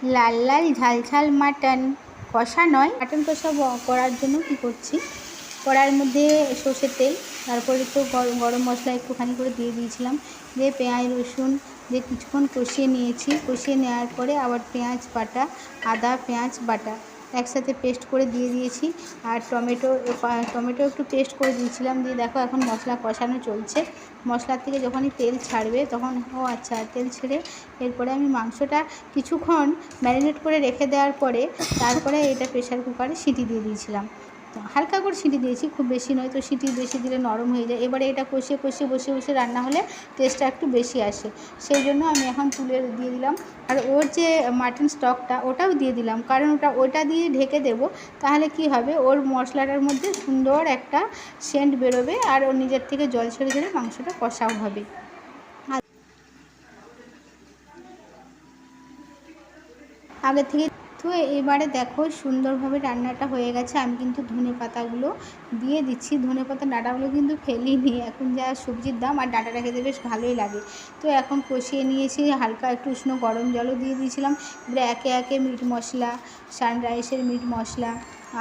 লাল লাল ঝাল ঝাল মাটন কষা নয়, মাটন কষা করার জন্য কী করছি, কড়াইয়ের মধ্যে সর্ষের তেল, তারপরে তো গরম মশলা একটুখানি করে দিয়ে দিয়েছিলাম, দিয়ে পেঁয়াজ রসুন দিয়ে কিছুক্ষণ কষিয়ে নিয়েছি। কষিয়ে নেওয়ার পরে আবার পেঁয়াজ বাটা, আদা পেঁয়াজ বাটা একসাথে পেস্ট করে দিয়ে দিয়েছি। আর টমেটো একটু পেস্ট করে দিয়েছিলাম। দিয়ে দেখো এখন মশলা কষানো চলছে। মশলার থেকে যখনই তেল ছাড়বে তখন আচ্ছা তেল ছেড়ে এরপরে আমি মাংসটা কিছুক্ষণ ম্যারিনেট করে রেখে দেওয়ার পরে তারপরে এটা প্রেশার কুকারে সিটি দিয়ে দিয়েছিলাম। তো হালকা করে সিটি দিয়েছি, খুব বেশি নয়, তো সিটি বেশি দিলে নরম হয়ে যায়। এবারে এটা কষিয়ে কষিয়ে বসে বসে রান্না হলে টেস্টটা একটু বেশি আসে, সেই জন্য আমি এখন তুলে দিয়ে দিলাম। আর ওর যে মাটন স্টকটা ওটাও দিয়ে দিলাম, কারণ ওটা দিয়ে ঢেকে দেবো, তাহলে কি হবে ওর মশলাটার মধ্যে সুন্দর একটা সেন্ট বেরোবে আর ওর নিজের থেকে জল ছেড়ে ছেড়ে মাংসটা কষাও হবে। আগে থেকে তো এবারে দেখো সুন্দরভাবে রান্নাটা হয়ে গেছে। আমি কিন্তু ধনেপাতাগুলো দিয়ে দিচ্ছি, ধনেপাতা ডাঁটাগুলো কিন্তু ফেলিনি, এখন যা সবজির দাম আর ডাঁটাটা খেতে বেশ ভালোই লাগে। তো এখন কষিয়ে নিয়েছি, হালকা একটু উষ্ণ গরম জলও দিয়ে দিয়েছিলাম। এবারে একে একে মিট মশলা, সানরাইসের মিট মশলা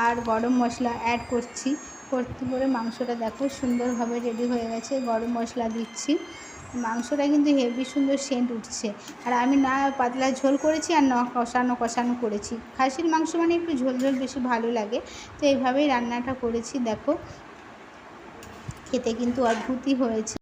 আর গরম মশলা অ্যাড করছি। করতে করে মাংসটা দেখো সুন্দরভাবে রেডি হয়ে গেছে। গরম মশলা দিচ্ছি, মাংসটা কিন্তু হেভি সুন্দর সেন্ট উঠছে। আর আমি না পাতলা ঝোল করেছি আর না কষানো করেছি। খাসির মাংস মানে একটু ঝোল ঝোল বেশি ভালো লাগে, তো এইভাবেই রান্নাটা করেছি। দেখো খেতে কিন্তু অদ্ভুতই হয়েছে।